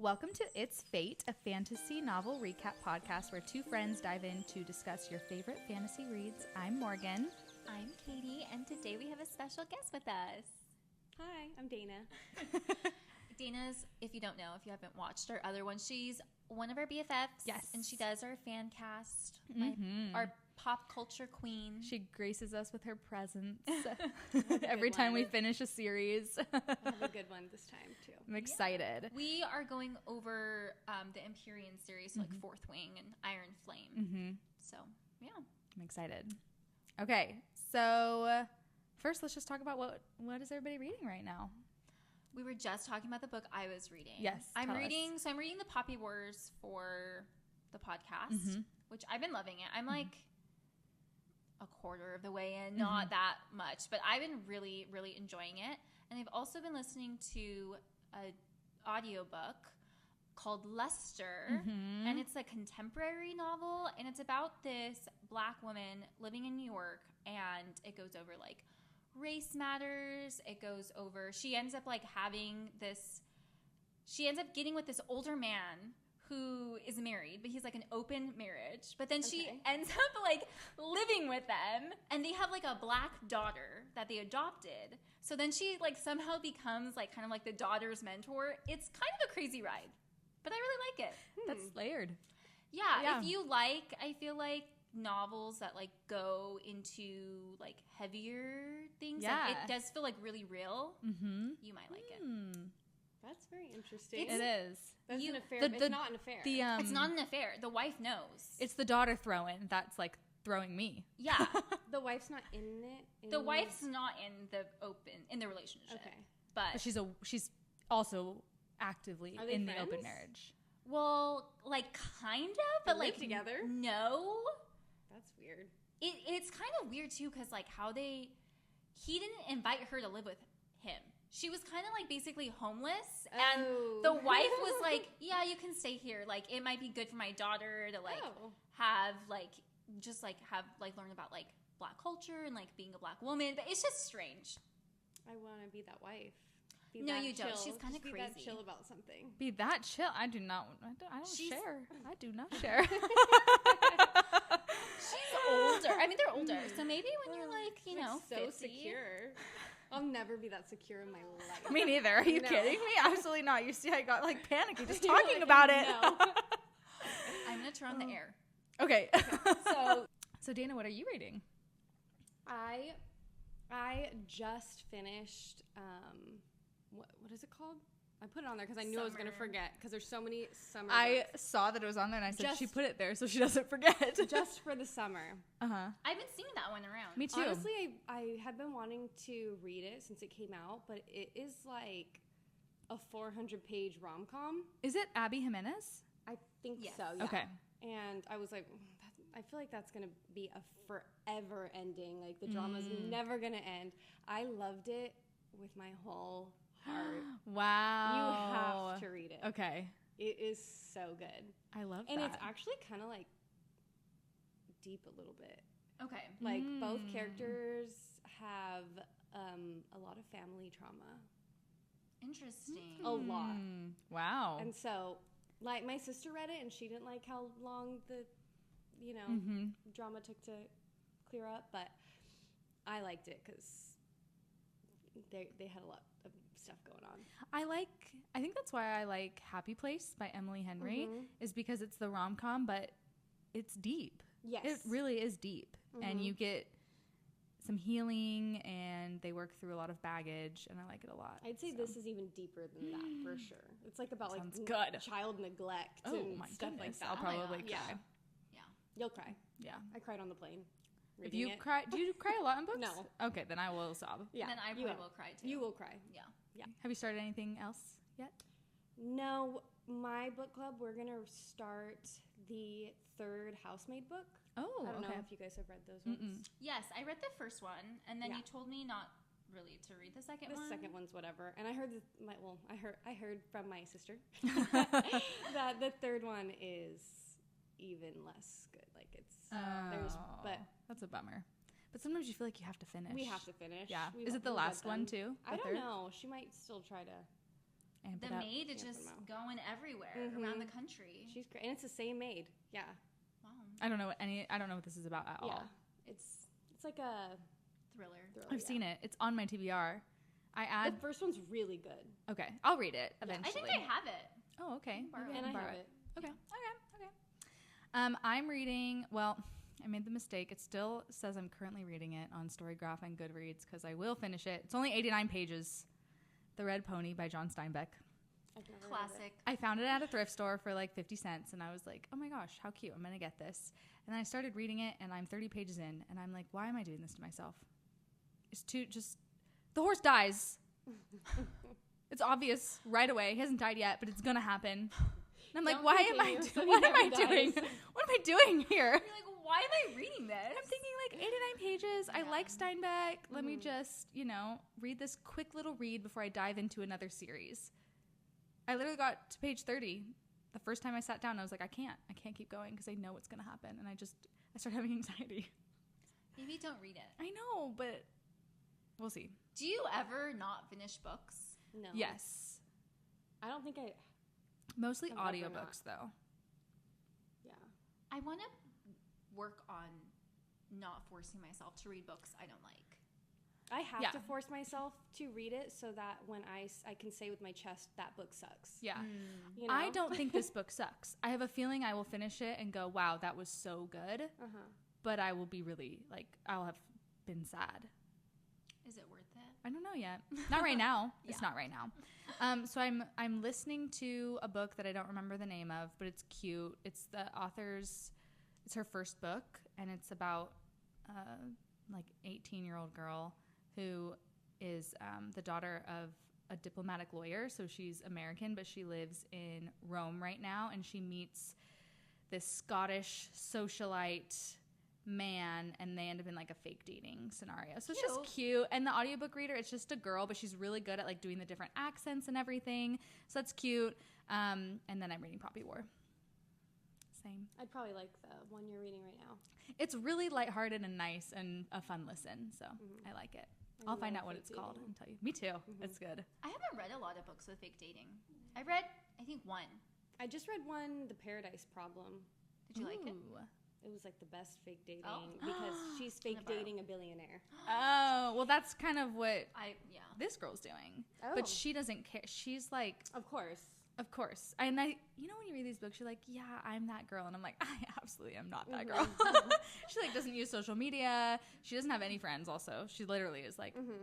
Welcome to It's Fate, a fantasy novel recap podcast where two friends dive in to discuss your favorite fantasy reads. I'm Morgan. I'm Katie, and today we have a special guest with us. Hi, I'm Dayna. Dayna's, if you don't know, if you haven't watched our other one, she's one of our BFFs. Yes. And she does our Fancast, our pop culture queen. She graces us with her presence every time we finish a series. I'll have a good one this time, too. I'm excited. Yeah. We are going over the Empyrean series, so like Fourth Wing and Iron Flame. So, yeah. I'm excited. Okay, so first let's just talk about what is everybody reading right now? We were just talking about the book I was reading. Yes, I'm reading the Poppy Wars for the podcast, which I've been loving it. I'm like a quarter of the way in, not that much, but I've been really, really enjoying it. And I've also been listening to an audiobook called Lester, and it's a contemporary novel, and it's about this Black woman living in New York, and it goes over like race matters. It goes over, she ends up getting with this older man who is married, but he's like an open marriage. But then she ends up like living with them, and they have like a Black daughter that they adopted. So then she like somehow becomes like kind of like the daughter's mentor. It's kind of a crazy ride, but I really like it. That's layered. Yeah, if you like, I feel like novels that like go into like heavier things, like, it does feel like really real. You might like it. That's very interesting. It is. That's an affair. It's not an affair. It's not an affair. The wife knows. It's the daughter throwing that's like throwing me. Yeah. The wife's not in it? The wife's not in the relationship. Okay. But she's also actively in the open marriage. Well, like kind of, but like together? No. That's weird. It's kind of weird too, because like he didn't invite her to live with him. She was kind of like basically homeless, and the wife was like, "Yeah, you can stay here. Like, it might be good for my daughter to like have like just like have like learn about like Black culture and like being a Black woman." But it's just strange. I want to be that wife. No, you don't. She's kind of crazy. Be that chill about something. Be that chill? I do not. I don't share. I do not share. She's older. I mean, they're older, so maybe when you're like, so 50. secure. I'll never be that secure in my life. Me neither. Are you kidding me? Absolutely not. You see, I got like panicky just talking about it. I'm gonna turn on the air. Okay. So Dayna, what are you reading? I just finished. What is it called? I put it on there because I knew I was going to forget because there's so many summer books. Saw that it was on there and I said she put it there so she doesn't forget. Just for the summer. I've been seeing that one around. Me too. Honestly, I had been wanting to read it since it came out, but it is like a 400-page rom-com. Is it Abby Jimenez? I think so, yeah. Okay. And I was like, I feel like that's going to be a forever ending. Like, the drama's never going to end. I loved it with my whole heart. Wow. You have to read it. Okay. It is so good. I love that. And it's actually kind of like deep a little bit. Okay. Like both characters have a lot of family trauma. Interesting. A lot. Wow. And so, like, my sister read it and she didn't like how long the, drama took to clear up, but I liked it because they had a lot of stuff going on. I think that's why I like Happy Place by Emily Henry is because it's the rom-com, but it's deep. Yes. It really is deep. And you get some healing and they work through a lot of baggage and I like it a lot. I'd say this is even deeper than that for sure. It's like about child neglect and stuff like that. I'll probably cry. Yeah. You'll cry. Yeah. I cried on the plane. If you cry, do you cry a lot in books? No. Okay, then I will sob. Yeah. Then I probably will cry too. You will cry. Yeah. Yeah. Have you started anything else yet? No, my book club, we're going to start the third Housemaid book. Oh, I don't know if you guys have read those ones. Yes, I read the first one, and then you told me not really to read the second one. The second one's whatever. And I heard I heard from my sister that the third one is even less good. Like that's a bummer. But sometimes you feel like you have to finish. We have to finish. Yeah. Is it the last one too? I don't know. She might still try to The maid is just going everywhere around the country. She's great, and it's the same maid. Yeah. Wow. I don't know what this is about at all. It's like a thriller. I've seen it. It's on my TBR. The first one's really good. Okay, I'll read it eventually. I think I have it. Oh, okay. And I have it. Okay. I'm reading. Well, I made the mistake. It still says I'm currently reading it on Storygraph and Goodreads because I will finish it. It's only 89 pages. The Red Pony by John Steinbeck. Classic. I found it at a thrift store for like 50 cents, and I was like, oh my gosh, how cute. I'm going to get this. And then I started reading it, and I'm 30 pages in, and I'm like, why am I doing this to myself? It's the horse dies. It's obvious right away. He hasn't died yet, but it's going to happen. And I'm like, what am I doing? What am I doing here? You're like, why am I reading this? I'm thinking like 89 pages. I like Steinbeck. Let me just, read this quick little read before I dive into another series. I literally got to page 30. The first time I sat down, I was like, I can't keep going because I know what's going to happen. And I started having anxiety. Maybe don't read it. I know, but we'll see. Do you ever not finish books? No. Yes. I don't think I... Mostly audiobooks, though. Yeah. I want to work on not forcing myself to read books I don't like. I have to force myself to read it so that when I can say with my chest, that book sucks. Yeah. I don't think this book sucks. I have a feeling I will finish it and go, wow, that was so good. But I will be really, I'll have been sad. Is it worth it? I don't know yet. Not right now. It's not right now. So I'm listening to a book that I don't remember the name of, but it's cute. It's the author's, it's her first book, and it's about 18-year-old girl who is the daughter of a diplomatic lawyer. So she's American, but she lives in Rome right now, and she meets this Scottish socialite man, and they end up in a fake dating scenario. So it's just cute. And the audiobook reader, it's just a girl, but she's really good at doing the different accents and everything. So that's cute. And then I'm reading Poppy War. Same. I'd probably like the one you're reading right now. It's really lighthearted and nice and a fun listen. So I like it. I'll find out what it's called and tell you. Me too. It's good. I haven't read a lot of books with fake dating. I read, I think, one. I just read one, The Paradise Problem. Did you like it? It was the best fake dating because she's fake dating a billionaire. Oh, well, that's kind of what this girl's doing. Oh. But she doesn't care. She's like, of course. And when you read these books, you're like, yeah, I'm that girl. And I'm like, I absolutely am not that girl. She doesn't use social media. She doesn't have any friends also. She literally is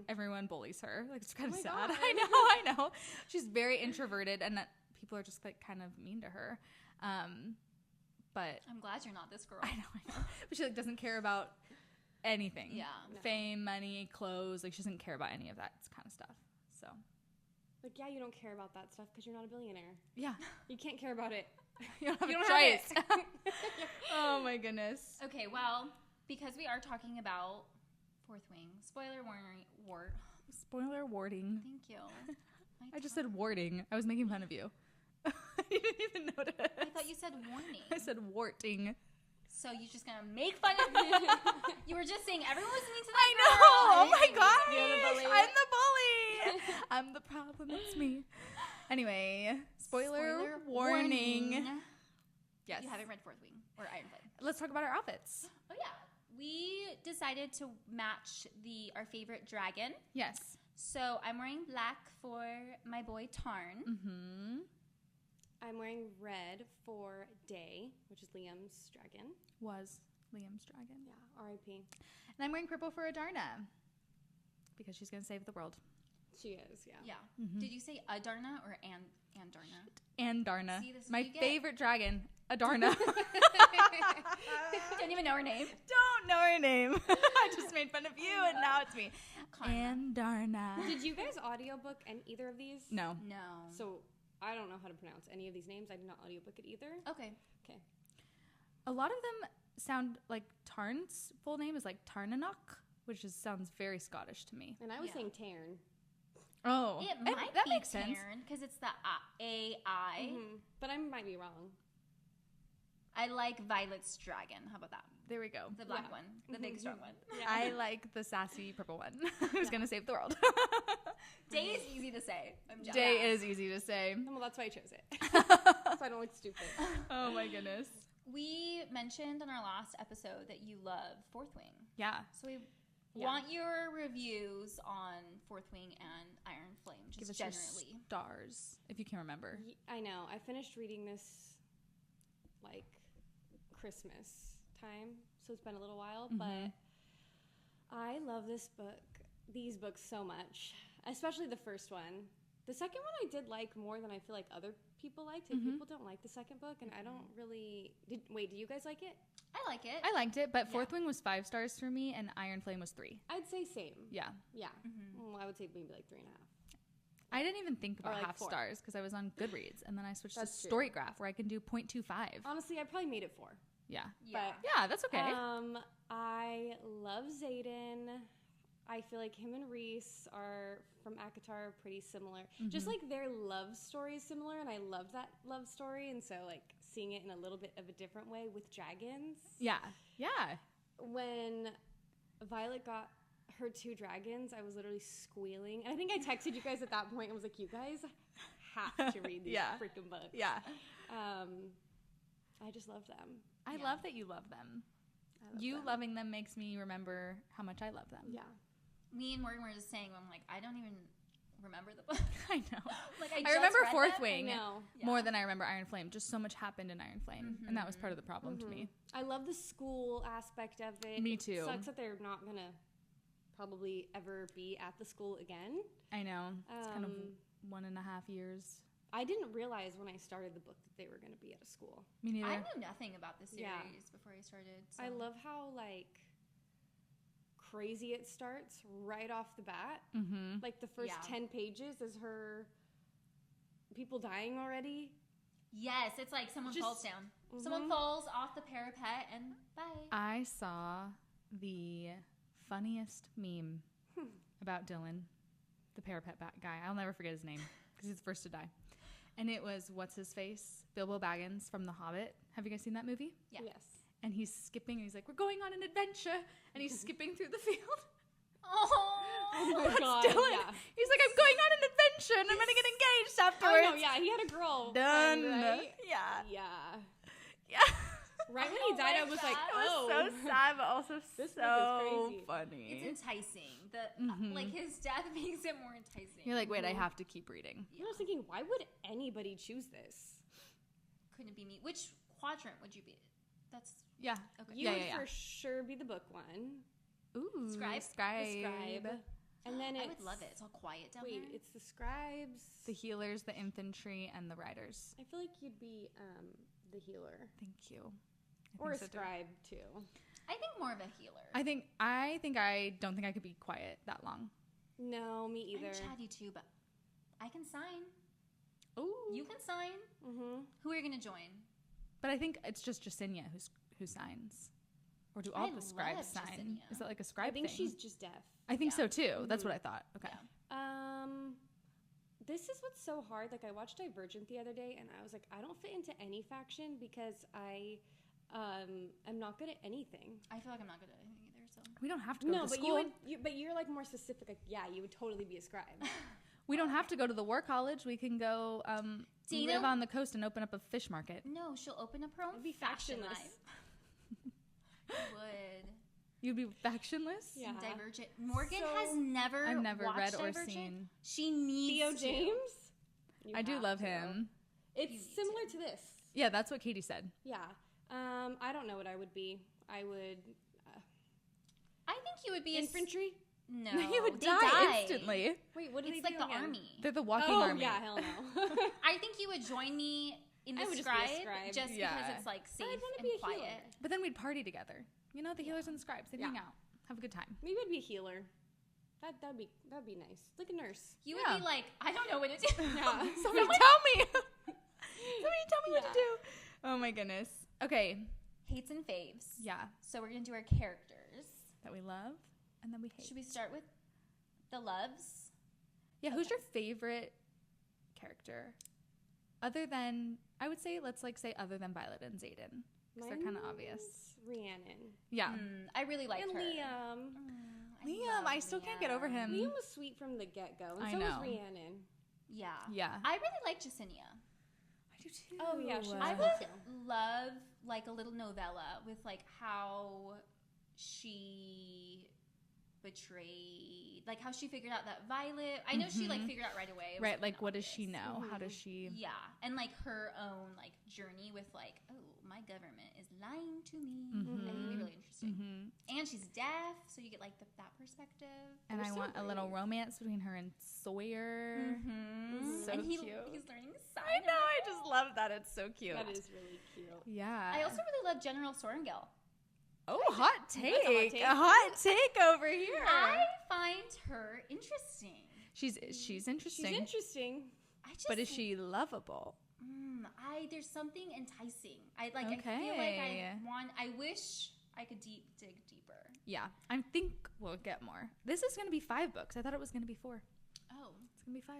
everyone bullies her. It's kind of sad. God. I know. She's very introverted, and that people are just kind of mean to her. But I'm glad you're not this girl. I know. But she doesn't care about anything. Yeah. Fame, money, clothes. She doesn't care about any of that kind of stuff. So. You don't care about that stuff because you're not a billionaire. Yeah. You can't care about it. You don't have a choice. Oh my goodness. Okay, well, because we are talking about Fourth Wing, spoiler warding. Thank you. I just said warding. I was making fun of you. You didn't even notice. I thought you said warning. I said warting. So you're just gonna make fun of me? You were just saying everyone was listening to that. I know. Oh my gosh. You're the bully. I'm the bully. I'm the problem. It's me. Anyway, spoiler warning. Yes. You haven't read Fourth Wing or Ironfoot. Let's talk about our outfits. Oh yeah. We decided to match our favorite dragon. Yes. So I'm wearing black for my boy Tarn. Mm-hmm. I'm wearing red for Day, which is Liam's dragon. Was Liam's dragon. Yeah, R.I.P. And I'm wearing purple for Adarna because she's going to save the world. She is, yeah. Yeah. Mm-hmm. Did you say Adarna or Andarna? Andarna. See, this my favorite dragon, Adarna. Don't even know her name. Don't know her name. I just made fun of you, and now it's me. Andarna. Did you guys audiobook either of these? No. So I don't know how to pronounce any of these names. I did not audiobook it either. Okay. A lot of them sound like Tarn's full name is Tarnanok, which sounds very Scottish to me. And I was saying Tairn. Oh. It might that be makes sense. because it's the A-I. Mm-hmm. But I might be wrong. I like Violet's dragon. How about that? There we go. The black one. The big, strong one. Yeah. I like the sassy purple one who's going to save the world. Day is easy to say. I'm jealous. Day is easy to say. Well, that's why I chose it. So I don't look stupid. Oh my goodness. We mentioned on our last episode that you love Fourth Wing. Yeah. So we want your reviews on Fourth Wing and Iron Flame, just Give us generally. your stars, if you can remember. I know. I finished reading this like Christmas time, so it's been a little while, but I love these books so much, especially the first one. The second one I did like more than I feel like other people liked. People don't like the second book, and I don't really... do you guys like it? I like it. I liked it, but Fourth Wing was 5 stars for me, and Iron Flame was 3. I'd say same. Yeah. Yeah. Well, I would say maybe like 3.5. I didn't even think about like half 4. stars because I was on Goodreads, and then I switched That's to true. Storygraph where I can do 0.25. Honestly, I probably made it 4. Yeah. Yeah. Yeah, that's okay. I love Xaden. I feel like him and Reese are from ACOTAR are pretty similar. Just like their love story is similar, and I love that love story. And so like seeing it in a little bit of a different way with dragons. Yeah. Yeah. When Violet got her 2 dragons, I was literally squealing. And I think I texted you guys at that point and was like, you guys have to read these freaking books. Yeah. I just love them. I love that you love them. Loving them makes me remember how much I love them. Yeah. Me and Morgan were just saying, I'm like, I don't even remember the book. I know. Like I remember read Fourth them. Wing No. more than I remember Iron Flame. Just so much happened in Iron Flame, and that was part of the problem to me. I love the school aspect of it. Me too. It sucks that they're not going to probably ever be at the school again. I know. It's kind of 1.5 years. I didn't realize when I started the book that they were going to be at a school. Me neither. I knew nothing about the series before I started. So. I love how, like, crazy it starts right off the bat. Like, the first 10 pages is her people dying already. Yes, it's like someone falls down. Someone falls off the parapet and bye. I saw the funniest meme about Dylan, the parapet guy. I'll never forget his name because he's the first to die. And it was, what's his face? Bilbo Baggins from The Hobbit. Have you guys seen that movie? Yeah. Yes. And he's skipping, and he's like, we're going on an adventure. And he's skipping through the field. Oh my That's God. Dylan. Yeah. He's like, I'm going on an adventure, and I'm going to get engaged afterwards. Oh, no, yeah. He had a girl. Done. friend, right? Yeah. Yeah. Yeah. Right when he died, I was like, It oh. was so sad, but also This so book is crazy. funny. It's enticing. Like his death makes it more enticing. You're like, wait, I have to keep reading. I was thinking, why would anybody choose this? Couldn't be me. Which quadrant would you be? That's Yeah. okay. You would for sure be the book one. Ooh. Scribe? The scribe. And then I would love it. It's all quiet down there. it's the scribes. The healers, the infantry, and the riders. I feel like you'd be the healer. Thank you. Or a so, too. scribe, too. I think more of a healer. I don't think I could be quiet that long. No, me either. I'm chatty too, but I can sign. Ooh. You can sign. Mm-hmm. Who are you going to join? But I think it's just Jacinia who signs. Or do all I the scribes love sign? Jacinia. Is that like a scribe I think thing? she's just deaf. I think so too. That's what I thought. Okay. Yeah. This is what's so hard. Like, I watched Divergent the other day, and I was like, I don't fit into any faction because I'm not good at anything. I feel like I'm not good at anything either. So We don't have to go to school. but you're like more specific. Like, yeah, you would totally be a scribe. We don't have to go to the war college. We can go Dayna? live on the coast and open up a fish market. no, she'll open up her own It'd be faction factionless. life. Would. You'd be factionless? Yeah. Divergent. Morgan So- has never I've never watched read or Divergent. seen. She needs Theo to. James. You I do have love to. him. It's need similar to this. Yeah, that's what Katie said. Yeah. I don't know what I would be. I would I think you would be infantry. No, you would they die instantly. Wait, what do It's they like do the again? army. They're the walking Oh army. yeah, hell no. I think you would join me in the I would just be a scribe, scribe. just Yeah. because it's like But safe I'd want to and be a quiet. healer. But then we'd party together. You know, the healers and the scribes. They'd Yeah. hang out. Have a good time. Maybe I'd be a healer. That'd be nice. Like a nurse. You Yeah. would be like, I don't know what to do. Yeah. Somebody tell me. Somebody tell me what to do. Oh my goodness. Okay. Hates and faves. Yeah. So we're gonna do our characters. That we love and then we hate. Should we start with the loves? Yeah, who's your favorite character? Other than, I would say, let's like say other than Violet and Xaden. because they're kind of obvious. Rhiannon. Yeah. I really like And her. Liam. Liam, I still can't get over him. Liam was sweet from the get-go, and I so know. was Rhiannon. Yeah. Yeah. I really like Jasenia. I do too. Oh, yeah, she was I cool, would too. love like a little novella with like how she betrayed, like how she figured out that Violet. I know she like figured out right away. It was, Right, like what does obvious. she know? How does she? Yeah, and like her own like journey with like, oh, my government is lying to me. I think it'd be really interesting. And she's deaf, so you get like that perspective. And They're I so want a little romance between her and Sawyer. So and cute. He's learning sign. I know. I just love that. It's so cute. That is really cute. Yeah. I also really love General Sorrengail. Oh, hot take. That's a hot take. A hot take over here. I find her interesting. She's interesting. She's interesting. I just, But is she lovable? there's something enticing. I feel like I wish I could dig deeper. Yeah. I think we'll get more. This is going to be 5 books. I thought it was going to be 4. Oh, It's going to be 5.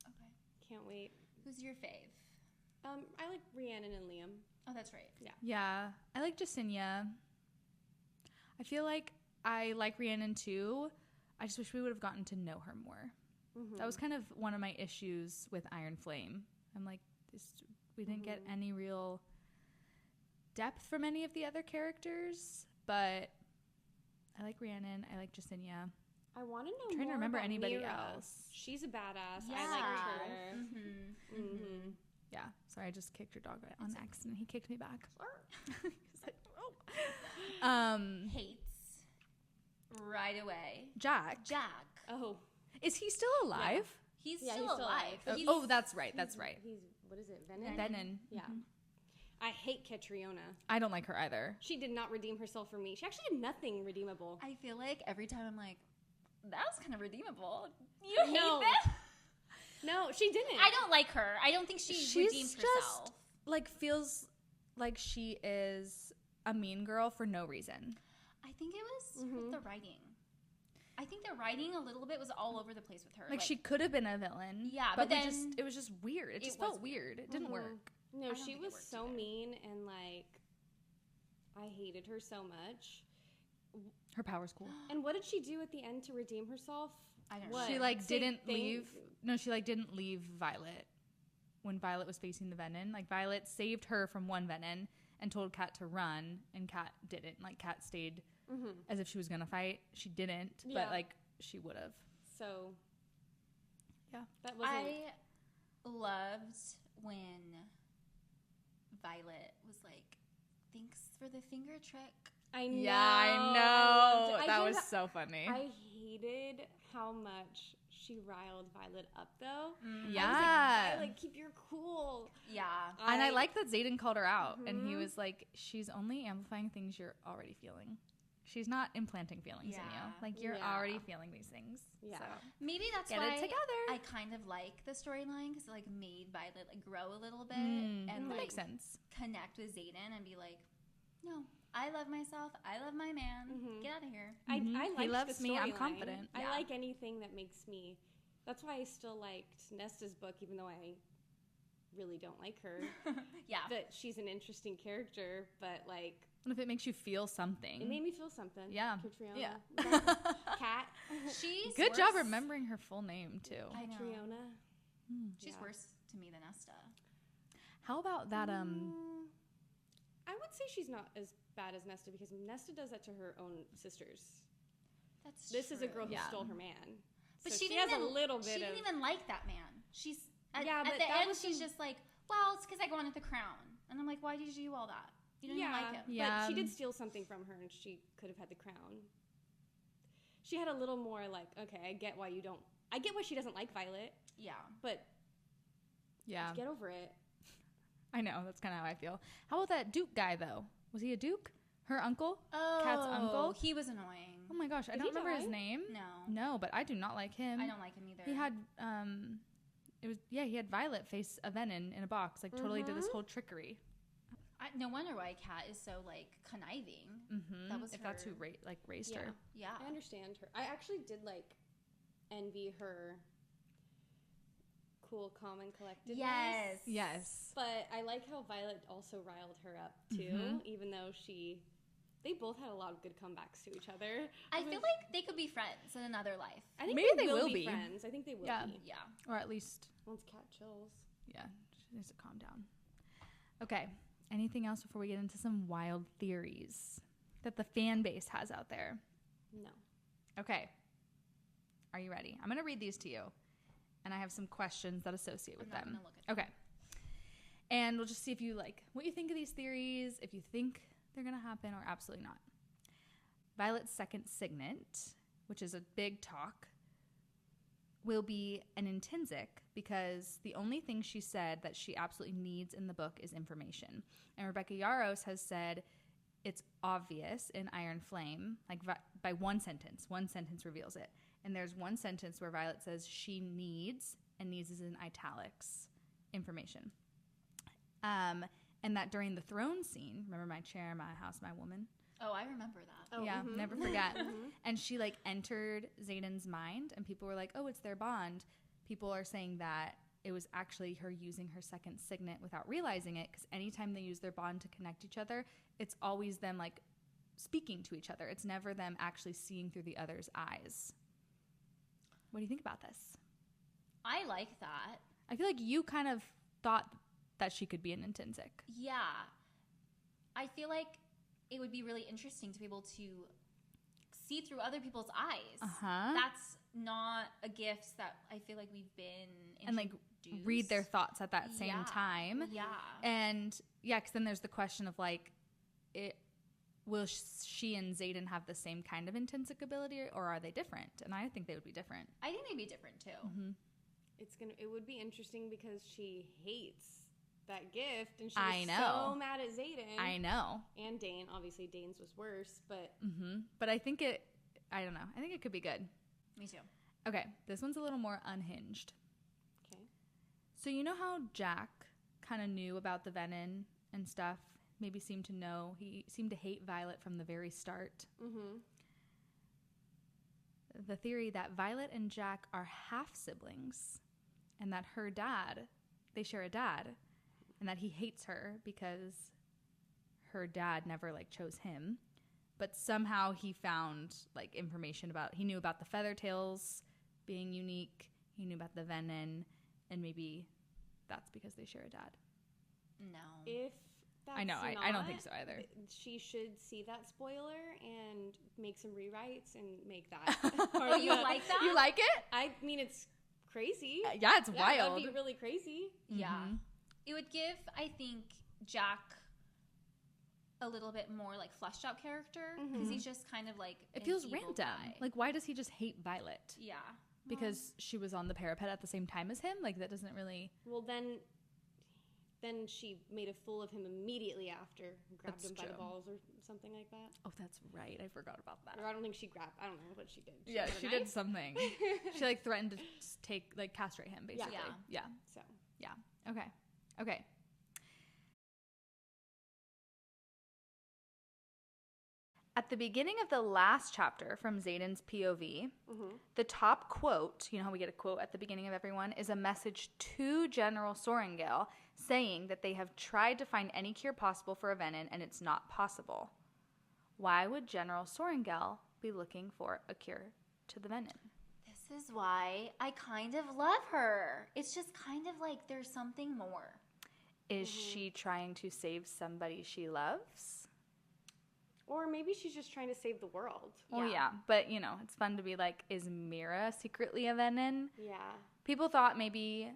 okay. Can't wait. Who's your fave? I like Rhiannon and Liam. Oh, that's right. Yeah. I like Jasenia. I feel like I like Rhiannon too. I just wish we would have gotten to know her more. That was kind of one of my issues with Iron Flame. I'm like, we didn't get any real depth from any of the other characters, but I like Rhiannon. I like Jasenia. I want to know I'm trying more to remember about anybody Mira. else. She's a badass. Yeah. I liked her. Yeah. Sorry, I just kicked your dog on accident. He kicked me back. He's like, oh. Hates right away. Jack. Oh. Is he still alive? He's Yeah, still he's still alive. alive. He's- Oh, that's right. That's right. He's, what is it, Venom? Venom. Yeah. I hate Catriona. I don't like her either. She did not redeem herself for me. She actually did nothing redeemable. I feel like every time I'm like, that was kind of redeemable. You hate No. that? No, she didn't. I don't like her. I don't think she redeemed herself. Just like feels like she is a mean girl for no reason. I think it was with the writing. I think the writing a little bit was all over the place with her. Like she could have been a villain. Yeah, but then it was just weird. It just felt weird. It didn't work. No, don't she think it was worked so either. mean and like I hated her so much. Her power's cool. And what did she do at the end to redeem herself? I don't What? know. She like Say didn't thank- leave. No, she like didn't leave Violet when Violet was facing the Venom. Like Violet saved her from one Venom and told Kat to run, and Kat didn't. Like Kat stayed as if she was gonna fight. She didn't, Yeah. but like she would have. So Yeah. that wasn't. I loved when Violet was like, "Thanks for the finger trick." I know. Yeah, I loved know. it. That was so funny. I hated how much she riled Violet up, though. Yeah. I was like, Violet, keep your cool. Yeah. And I like that Zayden called her out, and he was like, "She's only amplifying things you're already feeling. She's not implanting feelings in you. Yeah. Like you're Yeah. already feeling these things." Yeah. So. Maybe that's Get why it together. I kind of like the storyline because it like made Violet like grow a little bit And and that like makes sense. connect with Zayden and be like, "No, I love myself. I love my man. Get out of here." I He liked loves the me. I'm storyline. confident. I Yeah. like anything that makes me. That's why I still liked Nesta's book, even though I really don't like her. Yeah. That she's an interesting character, but like And if it makes you feel something. it made me feel something. Yeah. Catriona. Yeah. Cat. She's Good job worse- remembering her full name too. I know. Catriona. She's Yeah. worse to me than Nesta. How about that? I would say she's not as bad as Nesta because Nesta does that to her own sisters. That's This is a true. girl who Yeah. stole her man. But So she has didn't a even, little bit She of. didn't even like that man. She's at Yeah, but the that end. was She's some- just like, "Well, it's because I wanted the crown," and I'm like, "Why did you do all that? You didn't even like him." Yeah. But she did steal something from her, and she could have had the crown. She had a little more like, okay, I get why she doesn't like Violet, Yeah. but Yeah. get over it. I know. That's kind of how I feel. How about that Duke guy though? Was he a Duke? Her uncle? Oh, Kat's uncle? He was annoying. Oh my gosh, I Did don't he remember his die? name. No, No, but I do not like him. I don't like him either. He had he had Violet face a Venom in a box, like totally did this whole trickery. No wonder why Kat is so like conniving. That was if that's who her. raised Yeah. her. Yeah. I understand her. I actually did like envy her cool, calm, and collectedness. Yes. But I like how Violet also riled her up, too, even though they both had a lot of good comebacks to each other. I feel like they could be friends in another life. I think maybe they will be friends. I think they will be. Yeah. Or at least... Once Cat chills. Yeah, she needs to calm down. Okay, anything else before we get into some wild theories that the fan base has out there? No. Okay. Are you ready? I'm going to read these to you. And I have some questions that associate with them. I'm not gonna look at them. Okay. And we'll just see if you what you think of these theories, if you think they're going to happen or absolutely not. Violet's second signet, which is a big talk, will be an intrinsic because the only thing she said that she absolutely needs in the book is information. And Rebecca Yarros has said it's obvious in Iron Flame, by one sentence reveals it. And there's one sentence where Violet says she needs, and needs is in italics, information. And that during the throne scene, remember my chair, my house, my woman? Oh, I remember that. Oh, yeah, never forget. And she entered Xaden's mind, and people were like, oh, it's their bond. People are saying that it was actually her using her second signet without realizing it, because anytime they use their bond to connect each other, it's always them speaking to each other. It's never them actually seeing through the other's eyes. What do you think about this? I like that. I feel like you kind of thought that she could be an intrinsic. Yeah. I feel like it would be really interesting to be able to see through other people's eyes. Uh-huh. That's not a gift that I feel like we've been introduced. And read their thoughts at that same time. Yeah. And because then there's the question of will she and Xaden have the same kind of intrinsic ability, or are they different? And I think they would be different. I think they'd be different too. Mm-hmm. It would be interesting because she hates that gift, and she was so mad at Xaden. I know. And Dane. Obviously, Dane's was worse, but... But I think I don't know. I think it could be good. Me too. Okay, this one's a little more unhinged. Okay. So you know how Jack kind of knew about the venom and stuff? Maybe seemed to know. He seemed to hate Violet from the very start. Mm-hmm. The theory that Violet and Jack are half-siblings, and that they share a dad, and that he hates her because her dad never chose him, but somehow he found information he knew about the Feathertails being unique, he knew about the venom, and maybe that's because they share a dad. No. If that's I know, I don't think so either. She should see that spoiler and make some rewrites and make that. Oh, you like that? You like it? I mean, it's crazy. Yeah, it's wild. That'd be really crazy. Yeah. It would give, I think, Jack a little bit more fleshed out character, because he's just kind of it feels an evil random. guy. Why does he just hate Violet? Yeah. Because she was on the parapet at the same time as him? That doesn't really... Well, then she made a fool of him immediately after, grabbed him by the balls or something like that. Oh, that's right. I forgot about that. Or I don't think she grabbed. I don't know what she did. She did something. She threatened to castrate him, basically. Yeah. So. Yeah. Okay. At the beginning of the last chapter from Xaden's POV, the top quote, you know how we get a quote at the beginning of everyone, is a message to General Sorrengail saying that they have tried to find any cure possible for a venom and it's not possible. Why would General Sorrengail be looking for a cure to the venom? This is why I kind of love her. It's just kind of there's something more. Is she trying to save somebody she loves? Or maybe she's just trying to save the world. Well, yeah. But, it's fun to be is Mira secretly a venom? Yeah. People thought maybe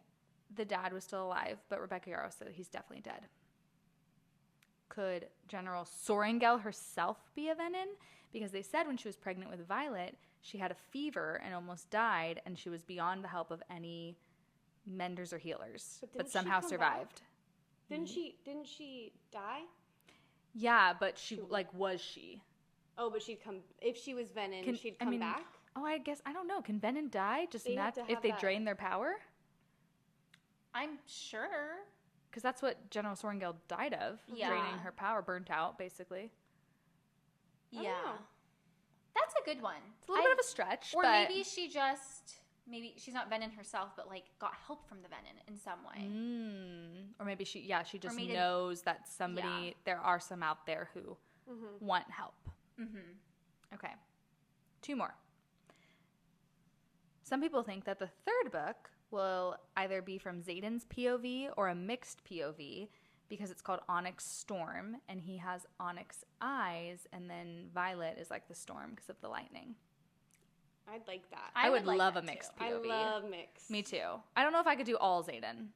the dad was still alive, but Rebecca Yarros said he's definitely dead. Could General Sorrengail herself be a venom? Because they said when she was pregnant with Violet, she had a fever and almost died, and she was beyond the help of any menders or healers, but somehow survived. Didn't she die? Yeah, but she, was she? Oh, but she'd come, if she was venom, she'd come back? Oh, I guess, I don't know. Can venom die just if they that. drain their power? I'm sure. Because that's what General Sorrengail died of. Yeah. Draining her power, burnt out, basically. Yeah. That's a good one. It's a little bit of a stretch. Or but maybe she just maybe she's not Venom herself, but like got help from the Venom in some way. Or maybe she just knows that there are some out there who want help. Okay. 2 more. Some people think that the 3rd book will either be from Xaden's POV or a mixed POV because it's called Oynx Storm, and he has onyx eyes, and then Violet is like the storm because of the lightning. I'd like that. I would love a mixed too. POV. I love mixed. Me too. I don't know if I could do all Xaden.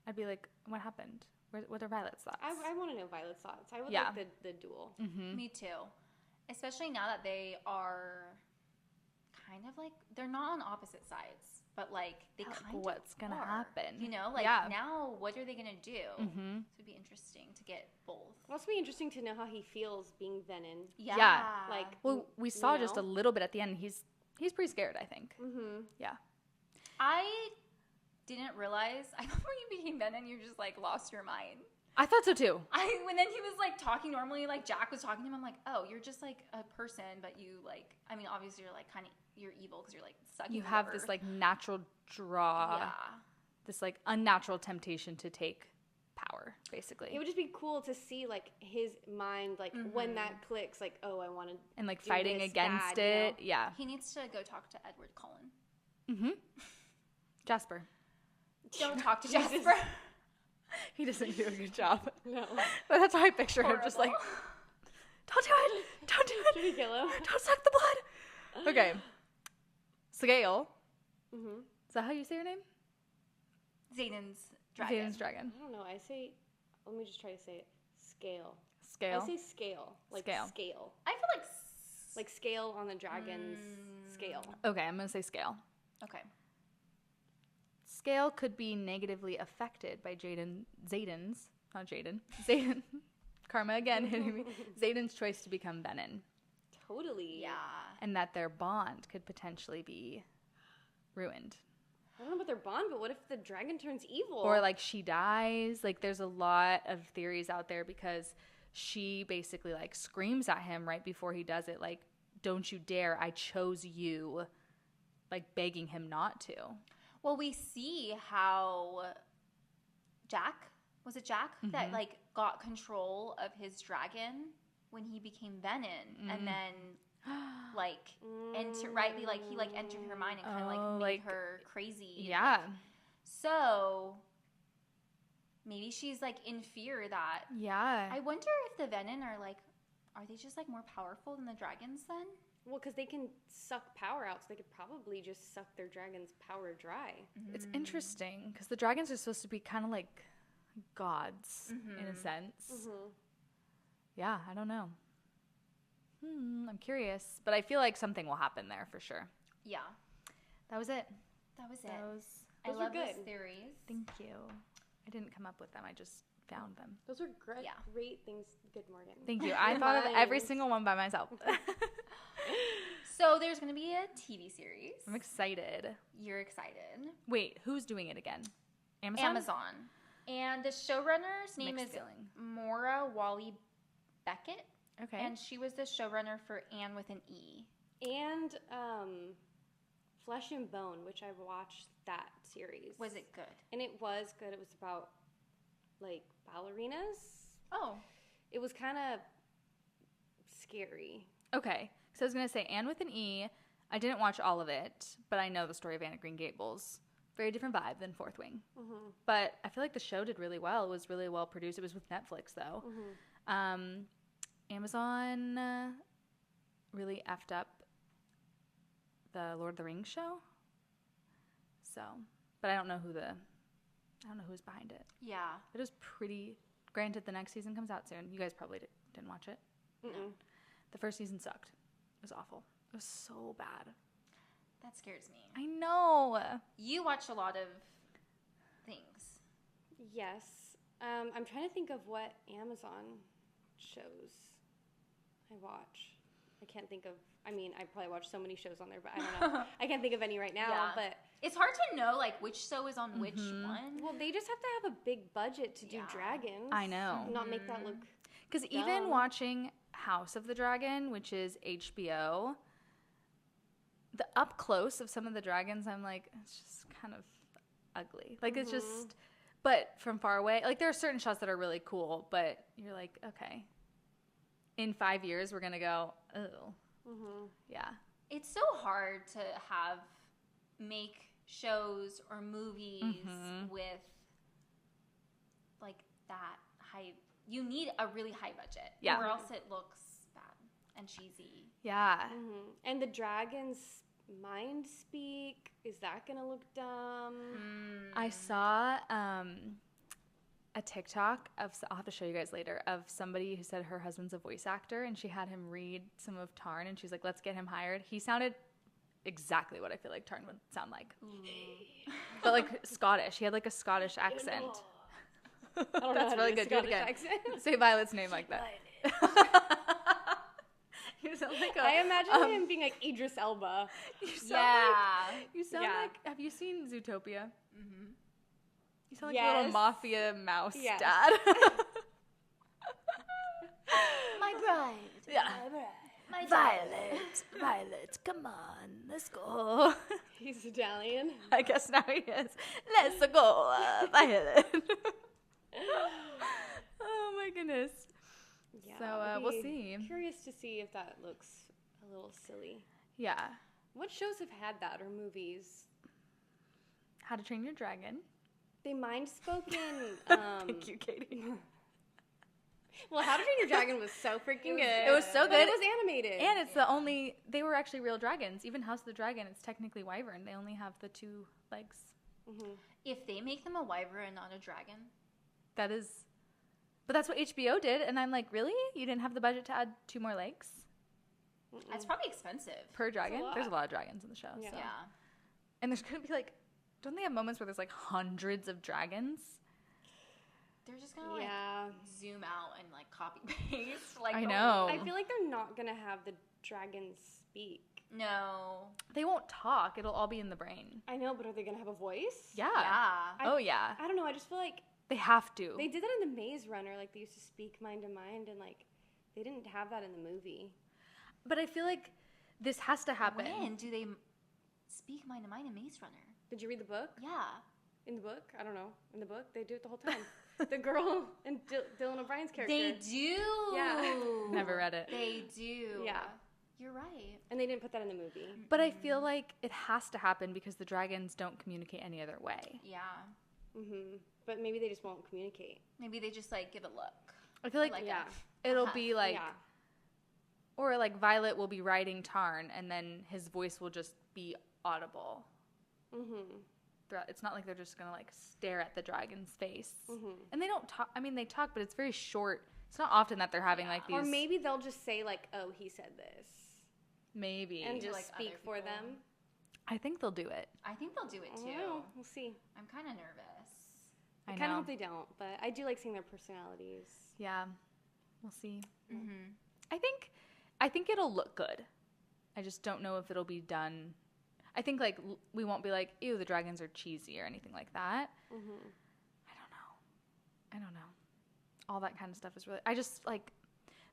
I'd be like, what happened? What are Violet's thoughts? I want to know Violet's thoughts. I would like the duel. Me too. Especially now that they are kind of like, they're not on opposite sides, but like they kind of what's going to happen? You know, like now what are they going to do? So it'd be interesting to get both. It'll also be interesting to know how he feels being Venom. Yeah. Like, well, we saw just a little bit at the end. He's pretty scared, I think. Yeah. I didn't realize, I thought when you became Venom, you just like lost your mind. I thought so too. When then he was like talking normally, like Jack was talking to him, I'm like, oh, you're just like a person, but you like, I mean, obviously you're like kind of, you're evil because you're like sucking. You have this like natural draw, this like unnatural temptation to take power, basically. It would just be cool to see like his mind, like when that clicks, like, oh, I want to, and like fighting against it. You know? Yeah. He needs to go talk to Edward Cullen. Jasper. Don't talk to Jasper. He doesn't do a good job. No. But that's how I picture him, just like, don't do it. Don't do it. Should we kill him? Don't suck the blood. Okay. Scale. Is that how you say your name? Xaden's dragon. Xaden's dragon. I don't know. Let me just try to say it. Scale. Scale? I say scale. Like scale. I feel like scale on the dragon's scale. Okay, I'm going to say scale. Okay. Scale could be negatively affected by Xaden, karma again hitting me, Xaden's choice to become Venom. Totally. Yeah. And that their bond could potentially be ruined. I don't know about their bond, but what if the dragon turns evil? Or like she dies. Like there's a lot of theories out there because she basically like screams at him right before he does it. Like, don't you dare, I chose you. Like begging him not to. Well, we see how Jack, was it Jack that like got control of his dragon when he became Venom, and then like he like entered her mind and kind of like made her crazy. Yeah. So maybe she's like in fear that. Yeah. I wonder if the Venom are they just like more powerful than the dragons then? Well, because they can suck power out, so they could probably just suck their dragon's power dry. It's interesting, because the dragons are supposed to be kind of like gods, in a sense. Yeah, I don't know. I'm curious. But I feel like something will happen there for sure. Yeah. That was it. I love those theories. Thank you. I didn't come up with them. I just found them. Those are great things. Good, Morgan. Thank you. I thought of every single one by myself. So there's going to be a TV series. I'm excited. You're excited. Wait, who's doing it again? Amazon? And the showrunner's name is Maura Wally Beckett. Okay. And she was the showrunner for Anne with an E. And Flesh and Bone, which I watched that series. Was it good? And it was good. It was about, like, ballerinas. Oh. It was kind of scary. Okay. So I was going to say Anne with an E. I didn't watch all of it, but I know the story of Anne at Green Gables. Very different vibe than Fourth Wing. But I feel like the show did really well. It was really well produced. It was with Netflix, though. Amazon really effed up the Lord of the Rings show. So, but I don't know who's behind it. Yeah. It was pretty, granted the next season comes out soon. You guys probably didn't watch it. The first season sucked. It was awful. It was so bad. That scares me. I know. You watch a lot of things. Yes. I'm trying to think of what Amazon shows I watch. I can't think of, I probably watch so many shows on there, but I don't know. I can't think of any right now, but. It's hard to know, like, which show is on which one. Well, they just have to have a big budget to do dragons. I know. Not make that look Because even watching House of the Dragon, which is HBO, the up close of some of the dragons, I'm like, it's just kind of ugly. Like, it's just, but from far away, like, there are certain shots that are really cool, but you're like, okay. In 5 years, we're going to go, oh. Yeah. It's so hard to make shows or movies with, like, that high. You need a really high budget. Yeah. Or else it looks bad and cheesy. Yeah. And the dragons mind speak. Is that gonna look dumb? I saw a TikTok I'll have to show you guys later, of somebody who said her husband's a voice actor, and she had him read some of Tarn, and she's like, let's get him hired. He sounded exactly what I feel like Tarn would sound like. But like Scottish. He had like a Scottish accent. That's really good. Do it again. Say Violet's name like that. You sound like I imagine him being like Idris Elba. You sound like, have you seen Zootopia? You sound like a little mafia mouse dad. My bride. Yeah. My Violet, come on, let's go. He's Italian. I guess now he is. Let's go, Violet. Oh my goodness. Yeah, So we'll see. Curious to see if that looks a little silly. Yeah. What shows have had that, or movies? How to Train Your Dragon. They mind spoken. Thank you, Katie. Well, How to Train Your Dragon was so freaking good. It was so good. But it was animated. And it's they were actually real dragons. Even House of the Dragon, it's technically wyvern. They only have the 2 legs. If they make them a wyvern and not a dragon. But that's what HBO did. And I'm like, really? You didn't have the budget to add 2 more legs? That's probably expensive. Per dragon? There's a lot of dragons in the show. Yeah. So. And there's going to be like, don't they have moments where there's like hundreds of dragons? They're just going to like zoom out and like copy paste. Like, I know. I feel like they're not going to have the dragons speak. No. They won't talk. It'll all be in the brain. I know, but are they going to have a voice? Yeah. Yeah. I don't know. I just feel like they have to. They did that in the Maze Runner. Like, they used to speak mind to mind, and like they didn't have that in the movie. But I feel like this has to happen. When do they speak mind to mind in Maze Runner? Did you read the book? Yeah. In the book? I don't know. In the book, they do it the whole time. The girl and Dylan O'Brien's character. They do. Yeah. Never read it. They do. Yeah. You're right. And they didn't put that in the movie. But I feel like it has to happen because the dragons don't communicate any other way. Yeah. But maybe they just won't communicate. Maybe they just like give a look. I feel like it'll be like, or like Violet will be riding Tarn, and then his voice will just be audible. It's not like they're just gonna like stare at the dragon's face. And they don't talk. I mean, they talk, but it's very short. It's not often that they're having like these. Or maybe they'll just say like, "Oh, he said this." Maybe. And just like speak for them. I think they'll do it. I think they'll do it too. Oh, we'll see. I'm kind of nervous. I kind of hope they don't, but I do like seeing their personalities. Yeah, we'll see. I think it'll look good. I just don't know if it'll be done. I think like we won't be like, ew, the dragons are cheesy or anything like that. I don't know. All that kind of stuff is really. I just like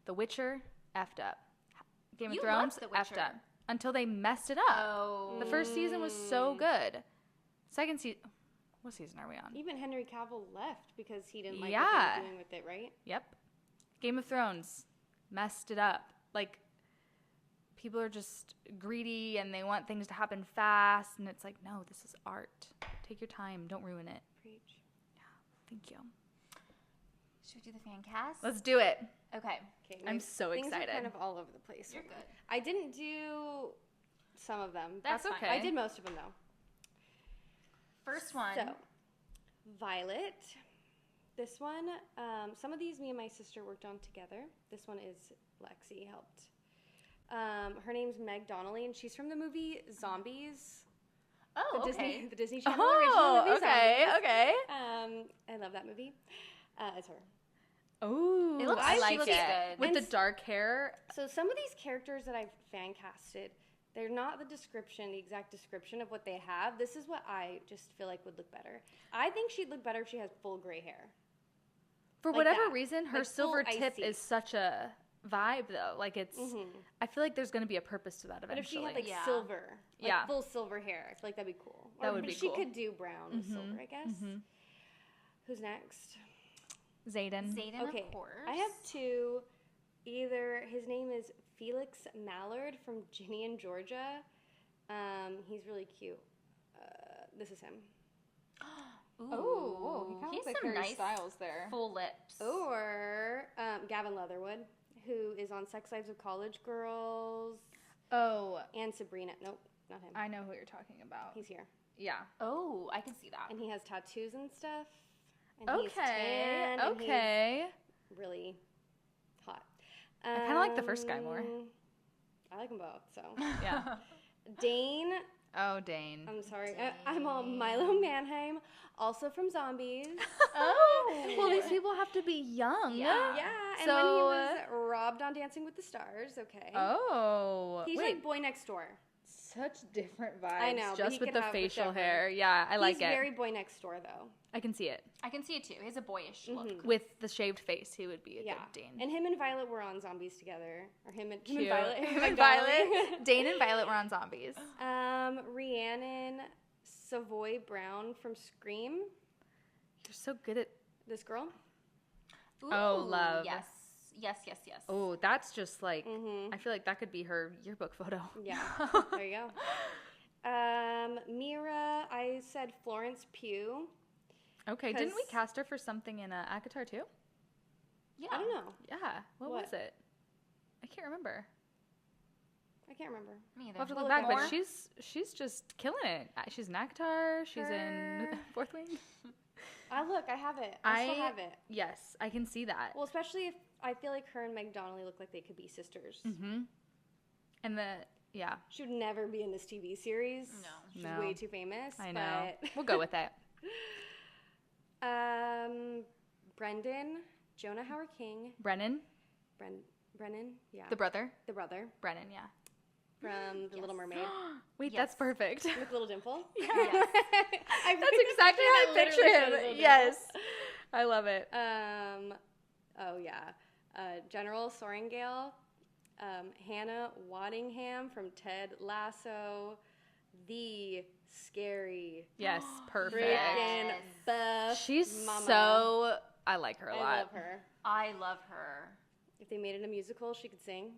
The Witcher effed up. Game of Thrones effed up until they messed it up. Oh. The first season was so good. Second season. What season are we on? Even Henry Cavill left because he didn't like what they were doing with it, right? Yep. Game of Thrones messed it up. Like, people are just greedy and they want things to happen fast. And it's like, no, this is art. Take your time. Don't ruin it. Preach. Yeah. Thank you. Should we do the fan cast? Let's do it. Okay. I'm so things excited. Are kind of all over the place. You're good. I didn't do some of them. That's okay. I did most of them, though. First one. So, Violet. This one, some of these me and my sister worked on together. This one is Lexi helped. Her name's Meg Donnelly, and she's from the movie Zombies. Oh, The Disney Channel original movie okay, Zombies. Okay. I love that movie. It's her. Oh, It looks I she like looks it. good. With the dark hair. So some of these characters that I've fan casted, they're not the exact description of what they have. This is what I just feel like would look better. I think she'd look better if she has full gray hair. For Like whatever that. reason, her Like silver full tip icy. is such a vibe though. Like it's, I feel like there's going to be a purpose to that But if she eventually. had like silver, like Yeah. full silver hair, I feel like that'd be cool. That would be she cool. could do brown with silver, I guess. Who's next? Zayden. Zayden, Okay, of course. I have two. Either his name is Felix Mallard from Ginny in Georgia. He's really cute. This is him. Ooh, he he's some nice styles there. full lips. Or Gavin Leatherwood, who is on Sex Lives of College Girls. Oh, And Sabrina. Nope, not him. I know who you're talking about. He's here. Yeah. Oh, I can see that. And he has tattoos and stuff. And he's Okay. tan, and Okay. he's really hot. I kind of like the first guy more. I like them both, so. Yeah. Dane. Oh, Dane. I'm sorry. I'm on Milo Manheim, also from Zombies. Oh. Well, these people have to be young. Yeah. Yeah, and So, when he was robbed on Dancing with the Stars, okay. Oh. He's Wait. like boy next door. Such different vibes. I know, but Just he with could the have facial whichever. hair. Yeah, I like He's it. very boy next door, though. I can see it. I can see it too. He has a boyish look. With the shaved face, he would be a Yeah. good Dane. And him and Violet were on Zombies together. Or him and Cute. Violet. Him and Violet. Violet. Dane and Violet were on Zombies. Rhiannon Savoy Brown from Scream. You're so good at... This girl. Ooh, Oh, love. Yes. Yes, yes, yes. Oh, that's just like... Mm-hmm. I feel like that could be her yearbook photo. Yeah. There you go. Mira, I said Florence Pugh. Okay, didn't we 'Cause- cast her for something in Akatar too? Yeah. I don't know. Yeah. What What? was it? I can't remember. I can't remember. Me either. We'll have to We'll look look back, at but more. she's just killing it. She's in Akatar. She's in Her- Fourth Wing. I have it. I still have it. Yes, I can see that. Well, especially if I feel like her and Meg Donnelly look like they could be sisters. Mm-hmm. And yeah, She would never be in this TV series. No. She's No. way too famous. I know. But We'll go with that. Brendan, Jonah Howard King, Brennan, Brennan, yeah, the brother. the brother Brennan, yeah. from The Little Mermaid Wait, Yes. that's perfect. with Little Dimple. Yes. That's exactly how I picture him. Yes. I love it. Oh yeah, General Soaringale, Hannah Waddingham from Ted Lasso, the scary, Yes, perfect. freaking Yes. buff She's mama. so... I like her a I lot. love her. I love her. If they made it a musical, she could sing.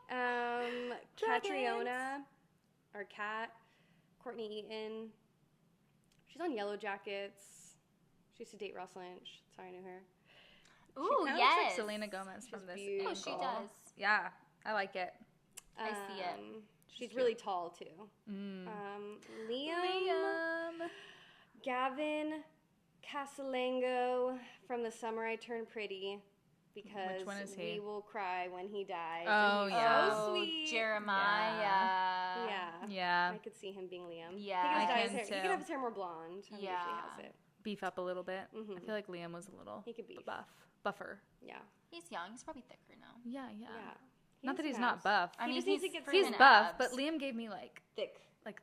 Dragons. Catriona, or Kat, Courtney Eaton. She's on Yellow Jackets. She used to date Ross Lynch. That's how I knew her. Ooh, Kinda looks yes. like Selena Gomez from this beautiful. Oh, she angle. does. Yeah, I like it. I see it. She's cute. really tall too. Mm. Liam, Gavin Casalango from The Summer I Turned Pretty, because Which one is he? we will cry when he dies. Oh, and he's yeah. so Oh, sweet. Jeremiah. Yeah. Yeah. I could see him being Liam. Yeah. he I could, dye his can hair. He too. could have his hair more blonde. He Yeah. usually has it. Beef up a little bit. I Mhm. feel like Liam was a little He could beef. buffer. Yeah. He's young. He's probably thicker now. Yeah. Yeah. He Not has that he's some not abs. buff. I He mean, just needs he's to get He's freaking buff, abs. but Liam gave me like Thick.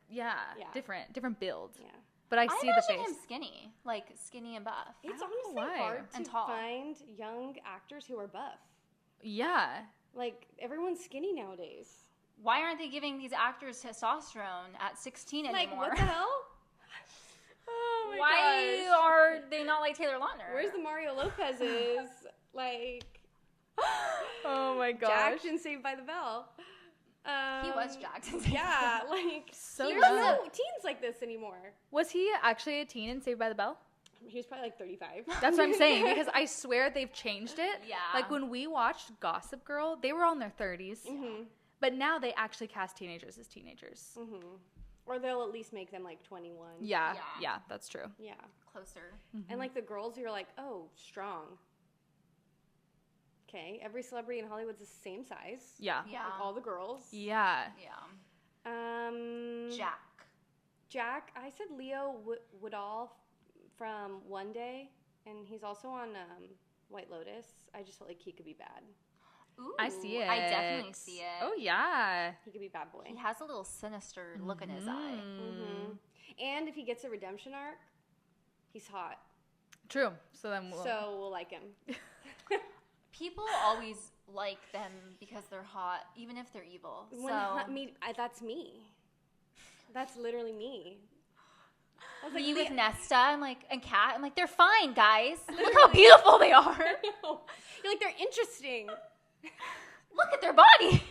yeah, Yeah. different build. Yeah. But I I see the imagine face. him skinny, like skinny and buff. It's don't know honestly why. hard to And tall. find young actors who are buff. Yeah. Like, everyone's skinny nowadays. Why aren't they giving these actors testosterone at 16 Like, anymore? what the hell? Oh Why are they not like Taylor Lautner? Where's the Mario Lopez's? Like, Oh my gosh. jacked and Saved by the Bell. He was jacked. Yeah, like, So there's young. no teens like this anymore. Was he actually a teen in Saved by the Bell? He was probably like 35. That's what I'm saying, because I swear they've changed it. Yeah. Like when we watched Gossip Girl, they were all in their 30s. Mm-hmm. But now they actually cast teenagers as teenagers. Mm-hmm. Or they'll at least make them like 21. Yeah, Yeah. yeah, that's true. Yeah. Closer. And like the girls, you're like, oh, strong. Okay, every celebrity in Hollywood's the same size. Yeah. Yeah. Like all the girls. Yeah. Yeah. Jack, I said Leo Woodall from One Day, and he's also on White Lotus. I just felt like he could be bad. Ooh, I see it. I definitely see it. Oh, yeah. He could be bad boy. He has a little sinister look in his eye. Mm-hmm. And if he gets a redemption arc, he's hot. True. So then we'll... So we'll like him. People always like them because they're hot, even if they're evil. That's me. That's literally me. I was like, me with Nesta, and Kat, I'm like, they're fine, guys. Look how beautiful they are. You're like, they're interesting. Look at their body.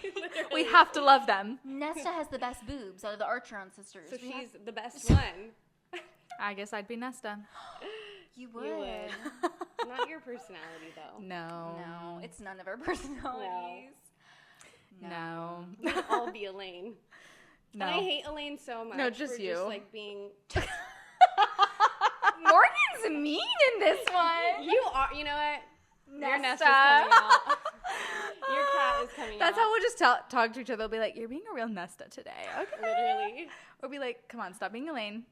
We have to love them. Nesta has the best boobs out of the Archeron sisters. So she's the best one. I guess I'd be Nesta. You would. You would. Not your personality, though. No, it's none of our personalities. No. We'd all be Elaine. No. And I hate Elaine so much. No, just for you. Just, like, being... Morgan's mean in this one. You are. You know what? Nesta. Your Nesta's coming out. Your cat is coming out. That's how we'll just talk to each other. They'll be like, you're being a real Nesta today. Okay. Literally. Or be like, come on, stop being Elaine.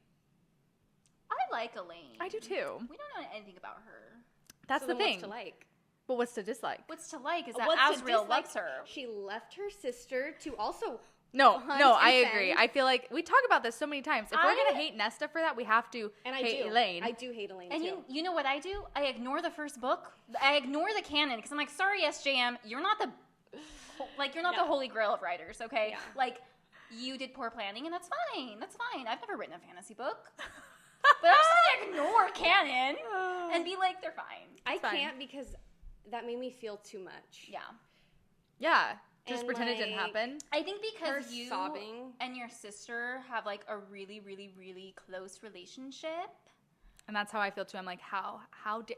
I like Elaine. I do too. We don't know anything about her. That's So the then thing. What's to like? But what's to dislike? What's to like is that What's to Azriel dislike? loves her. She left her sister to also... No, Hunt I and agree. fend. I feel like we talk about this so many times. If we're going to hate Nesta for that, we have to hate Elaine. I do hate Elaine, And too. you know what I do? I ignore the first book. I ignore the canon because I'm like, sorry, SJM, you're not the the holy grail of writers, okay? Yeah. Like, you did poor planning, and that's fine. That's fine. I've never written a fantasy book. But I'm just going to ignore canon and be like, they're fine. I fine. can't because that made me feel too much. Yeah. Yeah. Just And, pretend it didn't like, happen. I think because Her you sobbing. and your sister have, like, a really, really, really close relationship. And that's how I feel too. I'm like,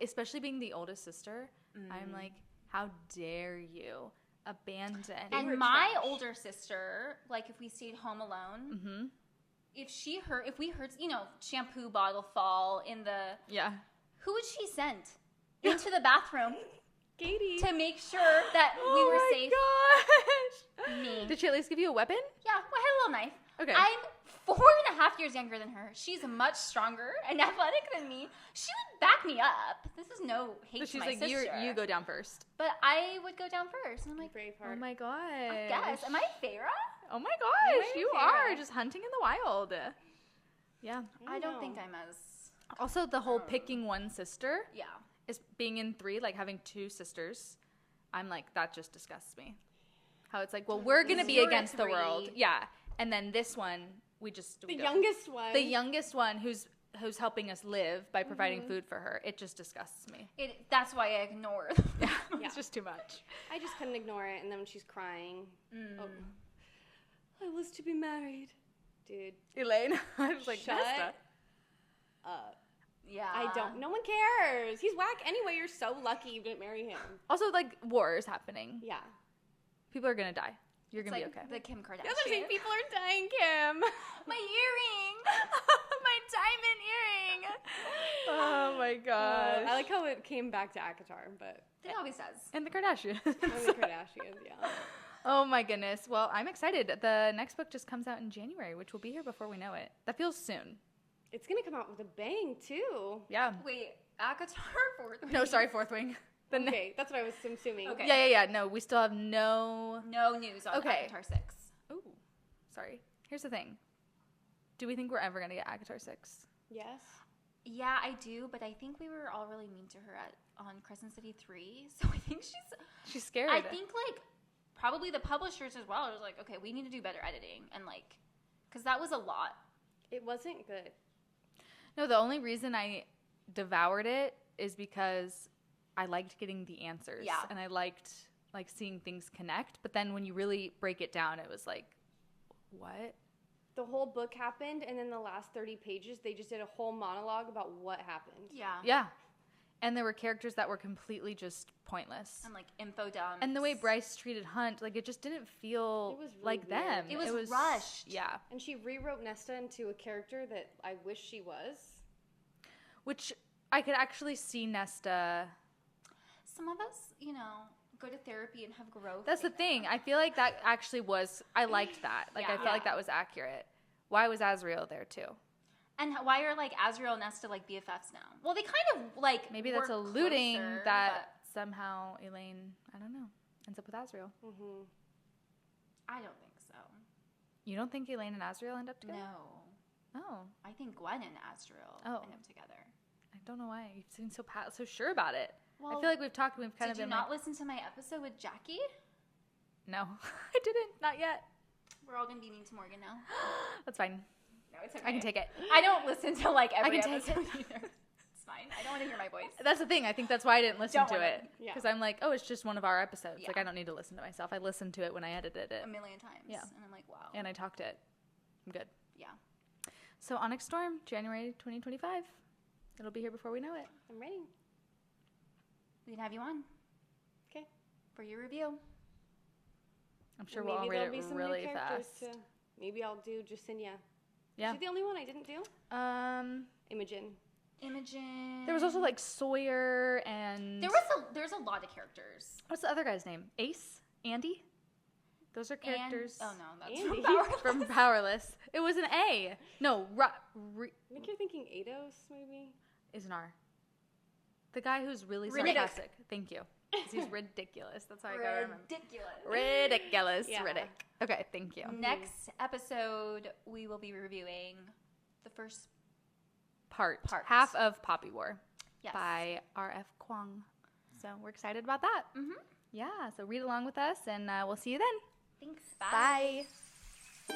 especially being the oldest sister, I'm like, how dare you abandon? And my older sister, like, if we stayed home alone, if we heard, shampoo bottle fall in the, who would she send into the bathroom Katie. to make sure that we were safe? Gosh. Me. Did she at least give you a weapon? Yeah, well, I had a little knife. Okay. I'm 4.5 years younger than her. She's much stronger and athletic than me. She would back me up. This is no hate So to she's my like, sister. you go down first. But I would go down first. And I'm like, Braveheart. Oh my gosh. I guess. Am I Farrah? Oh my gosh, You you are are just hunting in the wild. Yeah. I don't think I'm as... Also, the whole picking one sister Yeah. is being in three, like having two sisters. I'm like, that just disgusts me. How it's like, well, we're going to be You're against the three. world. Yeah. And then this one, we The don't. youngest one. The youngest one who's helping us live by providing food for her. It just disgusts me. That's why I ignore Yeah. Yeah. It's just too much. I just couldn't ignore it. And then when she's crying, oh, I was to be married. Dude, Elaine, I was like, shut Nesta. up. Yeah. I don't. No one cares. He's whack anyway. You're so lucky you didn't marry him. Also, like, war is happening. Yeah. People are going to die. You're It's going to like be okay. the Kim Kardashian. The other thing, people are dying, Kim. My earring. My diamond earring. Oh my gosh. I like how it came back to ACOTAR, but It always does. And the Kardashians. and the Kardashians, yeah. Oh my goodness. Well, I'm excited. The next book just comes out in January, which will be here before we know it. That feels soon. It's gonna come out with a bang too. Yeah. Wait, ACOTAR fourth? No, sorry, Fourth Wing. Okay, that's what I was assuming. Okay. Yeah. No, we still have no. No news on Okay. ACOTAR 6. Oh, sorry. Here's the thing. Do we think we're ever gonna get ACOTAR 6? Yes. Yeah, I do, but I think we were all really mean to her on Crescent City 3, so I think She's scared. I think, like, probably the publishers as well are like, okay, we need to do better editing, and, like, because that was a lot. It wasn't good. No, the only reason I devoured it is because I liked getting the answers. Yeah. And I liked, like, seeing things connect. But then when you really break it down, it was like, what? The whole book happened, and in the last 30 pages, they just did a whole monologue about what happened. Yeah. Yeah. And there were characters that were completely just pointless. And, like, info dumps. And the way Bryce treated Hunt, like, it just didn't feel It was really like weird. them. It was rushed. Yeah. And she rewrote Nesta into a character that I wish she was. Which I could actually see Nesta. Some of us, go to therapy and have growth. That's the thing. I feel like that actually was, I liked that. Like, I Yeah. felt like that was accurate. Why was Azriel there, too? And why are, like, Azriel and Nesta, like, BFFs now? Well, they kind of, like, Maybe that's work alluding closer, that somehow Elaine, I don't know, ends up with Azriel. Mm-hmm. but I don't think so. You don't think Elaine and Azriel end up together? No. Oh, I think Gwen and Azriel Oh. end up together. I don't know why. You seem so sure about it. Well, I feel like we've talked. We've kind of Did you been not listen to my episode with Jackie? No, I didn't. Not yet. We're all gonna be mean to Morgan now. That's fine. No, it's okay. I can take it. I don't listen to like every I can take episode either. It's fine. I don't want to hear my voice. That's the thing. I think that's why I didn't listen Don't to wanna- it. Yeah. Because I'm like, oh, it's just one of our episodes. Yeah. Like, I don't need to listen to myself. I listened to it when I edited it. A million times. Yeah. And I'm like, wow. And I talked it. I'm good. Yeah. So, Oynx Storm, January 2025. It'll be here before we know it. I'm ready. We can have you on. Okay. For your review. I'm sure Maybe we'll all there'll read be it some really new characters fast. too. Maybe I'll do Jacinia. Yeah. Is she the only one I didn't do? Imogen. Imogen. There was also like Sawyer and There's a lot of characters. what's the other guy's name? Ace? Andy? Those are characters Oh no, that's Andy. from Powerless. It was an A. No, I think you're thinking Eidos, maybe. is an R. The guy who's really Riddick. sarcastic. Thank you. 'Cause he's ridiculous. That's how I gotta remember. Ridiculous. Ridiculous. Yeah. Riddick. Okay, thank you. Next episode, we will be reviewing the first Part. Parts. Half of Poppy War yes. by R.F. Kwong. So we're excited about that. Mm-hmm. Yeah, so read along with us and we'll see you then. Thanks. Bye. Bye.